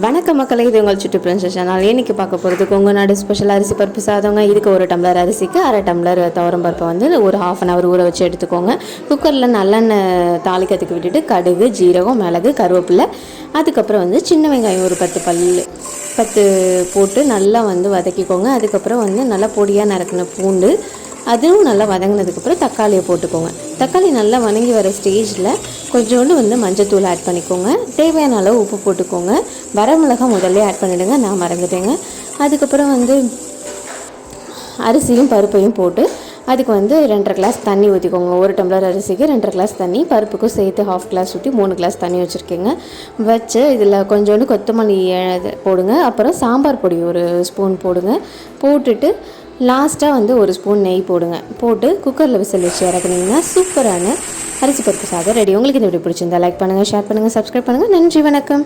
வணக்கம் மக்களே, இது உங்கள் சுற்றுப்புறம் சேனல். இன்றைக்கி பார்க்க போகிறது கொங்கு நாடு ஸ்பெஷல் அரிசி பருப்பு சாதங்க. இதுக்கு ஒரு டம்ளர் அரிசிக்கு அரை டம்ளர் துவரம் பருப்பை வந்து ஒரு ½ ஊற வச்சு எடுத்துக்கோங்க. குக்கரில் நல்லெண்ணெய் தாளிக்கிறதுக்கு விட்டுட்டு கடுகு, ஜீரகம், மிளகு, கருவேப்பிலை, அதுக்கப்புறம் வந்து சின்ன வெங்காயம் ஒரு 10 போட்டு நல்லா வந்து வதக்கிக்கோங்க. அதுக்கப்புறம் வந்து நல்லா பொடியாக நறுக்கின பூண்டு, அதுவும் நல்லா வதங்கினதுக்கப்புறம் தக்காளியை போட்டுக்கோங்க. தக்காளி நல்லா வதங்கி வர ஸ்டேஜில் கொஞ்சோண்டு வந்து மஞ்சத்தூள் ஆட் பண்ணிக்கோங்க. தேவையான அளவு உப்பு போட்டுக்கோங்க. வரமிளகா முதல்ல ஆட் பண்ணிவிடுங்க, நான் மறந்துட்டேங்க. அதுக்கப்புறம் வந்து அரிசியும் பருப்பையும் போட்டு அதுக்கு வந்து 2½ கிளாஸ் தண்ணி ஊற்றிக்கோங்க. ஒரு டம்ளர் அரிசிக்கு 2½ கிளாஸ் தண்ணி, பருப்புக்கும் சேர்த்து ½ கிளாஸ் ஊற்றி 3 கிளாஸ் தண்ணி வச்சுருக்கேங்க. வச்சு இதில் கொஞ்சோண்டு கொத்தமல்லி போடுங்க. அப்புறம் சாம்பார் பொடி ஒரு ஸ்பூன் போடுங்க. போட்டுட்டு லாஸ்ட்டாக வந்து ஒரு ஸ்பூன் நெய் போடுங்க. போட்டு குக்கரில் விசில் வச்சு இறக்குனீங்கன்னா சூப்பரான அரிசி பருப்பு சாதம் ரெடி. உங்களுக்கு இந்த வீடியோ பிடிச்சிருந்தா லைக் பண்ணுங்கள், ஷேர் பண்ணுங்கள், சப்ஸ்கிரைப் பண்ணுங்கள். நன்றி, வணக்கம்.